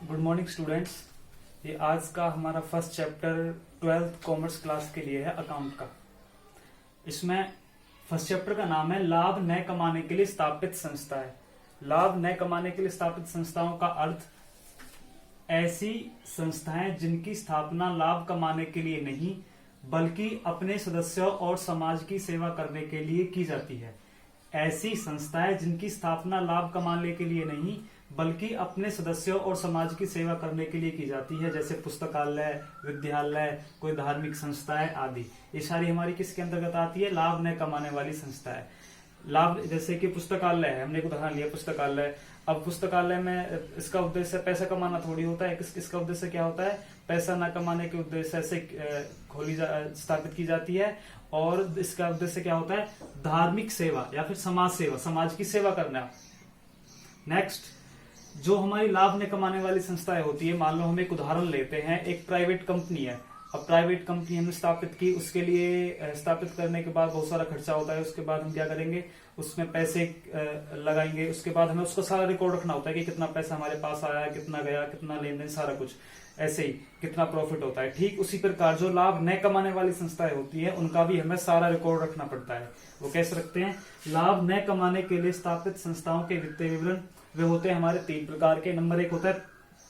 Good morning students. ये आज का हमारा first chapter 12th commerce class के लिए है अकाउंट का। इसमें फर्स्ट चैप्टर का नाम है लाभ न कमाने के लिए स्थापित संस्थाएं। लाभ न कमाने के लिए स्थापित संस्थाओं का अर्थ ऐसी संस्थाएं जिनकी स्थापना लाभ कमाने के लिए नहीं बल्कि अपने सदस्यों और समाज की सेवा करने के लिए की जाती है। ऐसी संस्थाएं जिनकी स्थापना लाभ कमाने के लिए नहीं बल्कि अपने सदस्यों और समाज की सेवा करने के लिए की जाती है, जैसे पुस्तकालय, विद्यालय, कोई धार्मिक संस्थाएं आदि। ये सारी हमारी किसके अंतर्गत आती है? लाभ न कमाने वाली संस्थाएं। लाभ जैसे कि पुस्तकालय है, हमने एक उदाहरण लिया पुस्तकालय। अब पुस्तकालय में इसका उद्देश्य पैसा कमाना थोड़ी होता है। इसका उद्देश्य क्या होता है? पैसा न कमाने के उद्देश्य से स्थापित की जाती है। और इसका उद्देश्य क्या होता है? धार्मिक सेवा या फिर समाज सेवा, समाज की सेवा करना। नेक्स्ट, जो हमारी लाभ न कमाने वाली संस्थाएं होती है, मान लो हम एक उदाहरण लेते हैं, एक प्राइवेट कंपनी है। अब प्राइवेट कंपनी हमने स्थापित की, उसके लिए स्थापित करने के बाद बहुत सारा खर्चा होता है। उसके बाद हम क्या करेंगे? उसमें पैसे लगाएंगे। उसके बाद हमें उसको सारा रिकॉर्ड रखना होता है कि कितना पैसा हमारे पास आया, कितना गया, कितना लेन देन, सारा कुछ। ऐसे ही कितना प्रॉफिट होता है। ठीक उसी प्रकार जो लाभ न कमाने वाली संस्थाएं होती है उनका भी हमें सारा रिकॉर्ड रखना पड़ता है। वो कैसे रखते हैं? लाभ न कमाने के लिए स्थापित संस्थाओं के वित्तीय विवरण वे होते हैं हमारे 3 प्रकार के। नंबर 1 होता है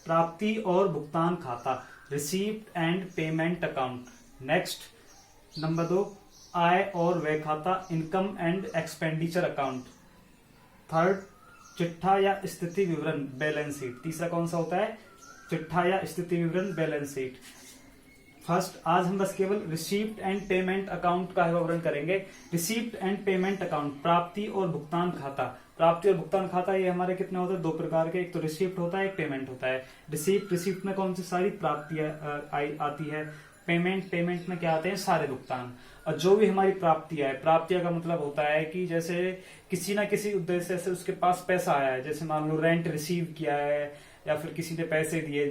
प्राप्ति और भुगतान खाता, receipt and payment account. Next number 2 आय और व्यय खाता, income and expenditure account. Third चिट्ठा या स्थिति विवरण, बैलेंस शीट। तीसरा कौन सा होता है? चिट्ठा या स्थिति विवरण, बैलेंस शीट। फर्स्ट, आज हम बस केवल रिसीप्ट एंड पेमेंट अकाउंट का विवरण करेंगे। रिसीप्ट एंड पेमेंट अकाउंट, प्राप्ति और भुगतान खाता। प्राप्ति और भुगतान खाता ये हमारे कितने होते हैं? 2 प्रकार के। एक तो रिसीप्ट होता है, एक पेमेंट होता है। रिसीप्ट में कौन सी सारी प्राप्तियां आती है। पेमेंट में क्या आते हैं? सारे भुगतान। और जो भी हमारी प्राप्तियां है, प्राप्तियां का मतलब होता है कि जैसे किसी ना किसी उद्देश्य से उसके पास पैसा आया है, जैसे मान लो रेंट रिसीव किया है या फिर किसी ने पैसे दिए,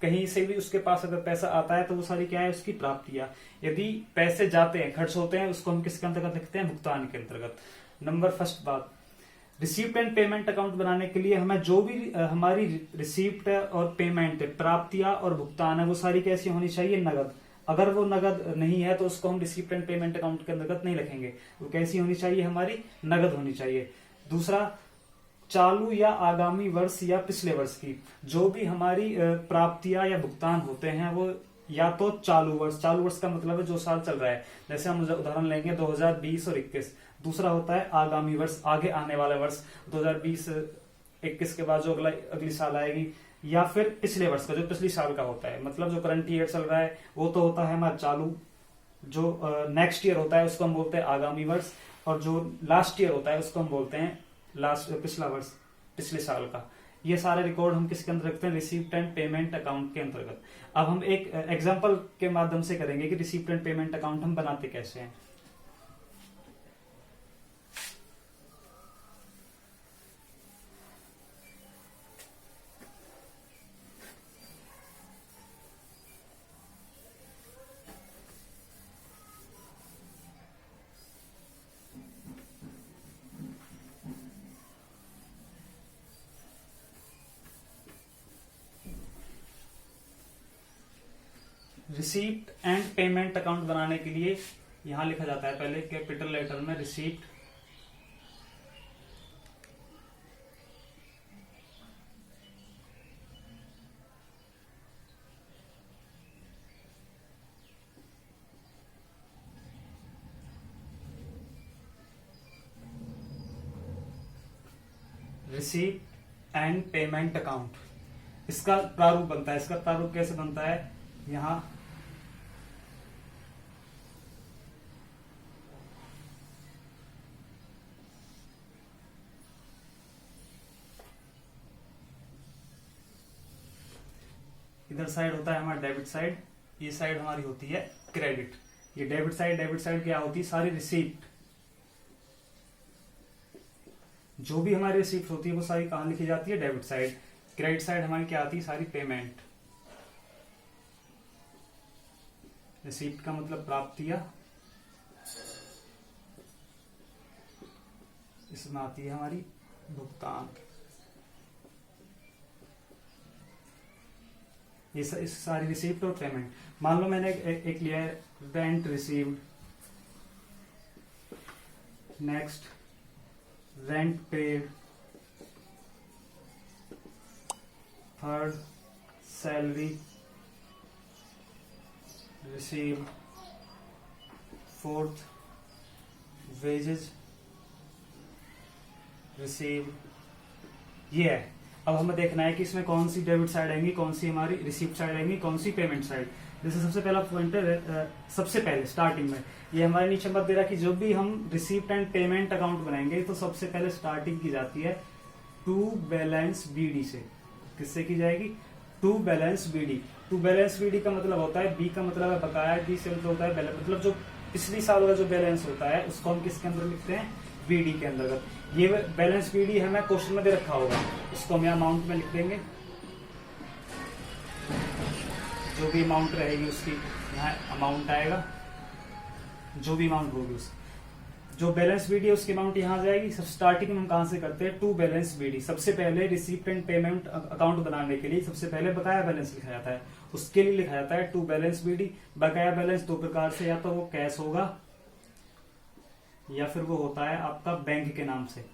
कहीं से भी उसके पास अगर पैसा आता है तो वो सारी क्या है? उसकी प्राप्तियां। यदि पैसे जाते हैं, खर्च होते हैं, उसको हम किसके अंतर्गत लिखते हैं? भुगतान के अंतर्गत। नंबर फर्स्ट बात, रिसीप्ट एंड पेमेंट अकाउंट बनाने के लिए हमें जो भी हमारी रिसीप्ट और पेमेंट, प्राप्तियां और भुगतान है, वो सारी कैसी होनी चाहिए? नगद। अगर वो नगद नहीं है तो उसको हम रिसीप्ट एंड पेमेंट अकाउंट के अंतर्गत नहीं रखेंगे। वो कैसी होनी चाहिए? हमारी नगद होनी चाहिए। दूसरा, चालू या आगामी वर्ष या पिछले वर्ष की जो भी हमारी प्राप्तियां या भुगतान होते हैं वो या तो चालू वर्ष का मतलब है जो साल चल रहा है, जैसे हम उदाहरण लेंगे 2020 और 21। दूसरा होता है आगामी वर्ष, आगे आने वाला वर्ष 2020-21 के बाद जो अगली साल आएगी, या फिर पिछले वर्ष का जो पिछली साल का होता है, मतलब जो करंट ईयर चल रहा है वो तो होता है हमारा चालू। जो नेक्स्ट ईयर होता है उसको हम बोलते हैं आगामी वर्ष, और जो लास्ट ईयर होता है उसको हम बोलते हैं पिछला वर्ष, पिछले साल का। ये सारे रिकॉर्ड हम किसके अंदर रखते हैं? रिसीप्ट एंड पेमेंट अकाउंट के अंतर्गत। अब हम एक एग्जांपल के माध्यम से करेंगे कि रिसीप्ट एंड पेमेंट अकाउंट हम बनाते कैसे हैं। रिसीप्ट एंड पेमेंट अकाउंट बनाने के लिए यहां लिखा जाता है पहले कैपिटल लेटर में receipt, receipt and payment account. इसका प्रारूप बनता है। इसका प्रारूप कैसे बनता है? यहां इधर साइड होता है हमारा डेबिट साइड, ये साइड हमारी होती है क्रेडिट। ये डेबिट साइड क्या होती है? सारी रिसीप्ट, जो भी हमारी रिसीप्ट होती है वो सारी कहां लिखी जाती है? Debit side. क्रेडिट साइड हमारी क्या आती है? सारी पेमेंट। रिसीप्ट का मतलब प्राप्तियां, इसमें आती है हमारी भुगतान। ये सारी रिसीप्ट और पेमेंट। मान लो मैंने एक लिया है rent received, next rent paid, third salary received, fourth wages received. ये है। अब हमें देखना है कि इसमें कौन सी डेबिट साइड आएंगी, कौन सी हमारी रिसीप्ट साइड आएंगी, कौन सी पेमेंट साइड। जैसे सबसे पहला पॉइंट है, सबसे पहले स्टार्टिंग में ये हमारे नीचे मत दे रहा कि जो भी हम रिसीप्ट एंड पेमेंट अकाउंट बनाएंगे तो सबसे पहले स्टार्टिंग की जाती है टू बैलेंस बीडी से। किससे की जाएगी? To balance BD. To balance BD का मतलब होता है, बी का मतलब है बकाया, डी से मतलब होता है बैलेंस, मतलब जो पिछली साल का जो बैलेंस होता है उसको हम किसके अंदर लिखते हैं? बीडी के अंतर्गत। ये बैलेंस बीडी हमें क्वेश्चन में दे रखा होगा, इसको हम अमाउंट में लिख देंगे। जो भी अमाउंट रहेगी उसकी यहाँ अमाउंट आएगा, जो भी अमाउंट होगी उसकी। जो बैलेंस बीडी है उसकी अमाउंट यहाँ जाएगी। सब स्टार्टिंग में हम कहां से करते हैं? To balance BD. सबसे पहले रिसीप्ट एंड पेमेंट अकाउंट बनाने के लिए सबसे पहले बकाया बैलेंस लिखा जाता है, उसके लिए लिखा जाता है टू बैलेंस बीडी। बकाया बैलेंस दो प्रकार से, या तो वो कैश होगा या फिर वो होता है आपका बैंक के नाम से,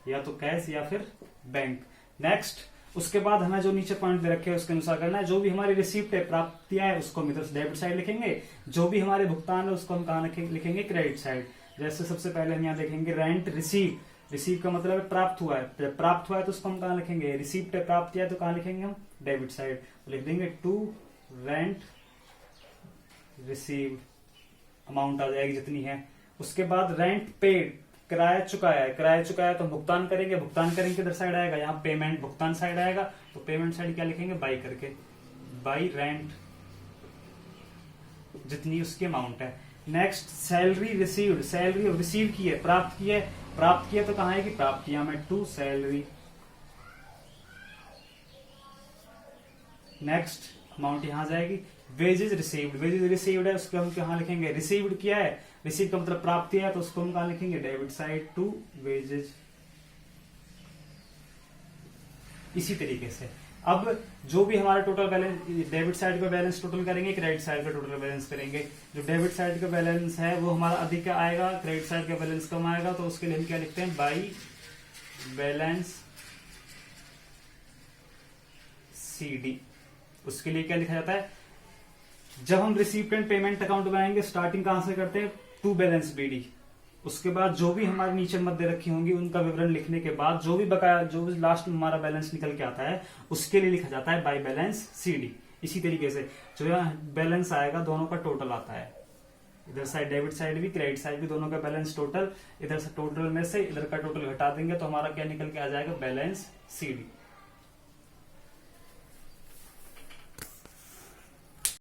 या तो कैश या फिर बैंक। नेक्स्ट उसके बाद हमें जो नीचे पॉइंट दे रखे हैं उसके अनुसार करना है। जो भी हमारी रिसीप्ट है, प्राप्तियां है, उसको हम इधर से डेबिट साइड लिखेंगे। जो भी हमारे भुगतान है उसको हम कहाँ लिखेंगे? Credit side. जैसे सबसे पहले हम यहाँ देखेंगे रेंट रिसीव। रिसीव का मतलब है प्राप्त हुआ है, प्राप्त हुआ है तो उसको हम कहाँ लिखेंगे? रिसीप्ट है, प्राप्त किया है तो कहाँ लिखेंगे हम? Debit side. तो लिख देंगे टू रेंट रिसीव, अमाउंट आ जाएगी जितनी है। उसके बाद रेंट पेड, किराया चुकाया है। किराया चुकाया है तो भुगतान करेंगे, भुगतान करेंगे किधर साइड आएगा? यहाँ पेमेंट, भुगतान साइड आएगा। तो पेमेंट साइड क्या लिखेंगे? बाई करके, बाई रेंट, जितनी उसकी अमाउंट है। Next salary received, salary receive की है, प्राप्त की है। प्राप्त किया तो कहाँ आएगी? प्राप्त किया में टू सैलरी। नेक्स्ट अमाउंट यहां जाएगी। वेजेस रिसीव्ड, वेजेस रिसीव्ड है उसको हम कहाँ लिखेंगे? रिसीव्ड किया है, रिसीव का मतलब प्राप्त किया है तो उसको हम कहाँ लिखेंगे? Debit side to wages. इसी तरीके से अब जो भी हमारा टोटल बैलेंस, डेबिट साइड का बैलेंस टोटल करेंगे, क्रेडिट साइड का टोटल बैलेंस करेंगे। जो डेबिट साइड का बैलेंस है वो हमारा अधिक आएगा, क्रेडिट साइड का बैलेंस कम आएगा, तो उसके लिए हम क्या लिखते हैं? By balance CD. उसके लिए क्या लिखा जाता है? जब हम रिसीप्ट एंड पेमेंट अकाउंट बनाएंगे स्टार्टिंग कहां से करते हैं? To balance BD. उसके बाद जो भी हमारे नीचे मत दे रखी होंगी उनका विवरण लिखने के बाद जो भी बकाया, जो भी लास्ट में हमारा बैलेंस निकल के आता है उसके लिए लिखा जाता है बाय बैलेंस सीडी। इसी तरीके से जो यहाँ बैलेंस आएगा दोनों का टोटल आता है। इधर साइड डेबिट साइड भी क्रेडिट साइड भी दोनों का बैलेंस टोटल, इधर से टोटल में से इधर का टोटल घटा देंगे तो हमारा क्या निकल के आ जाएगा? Balance CD.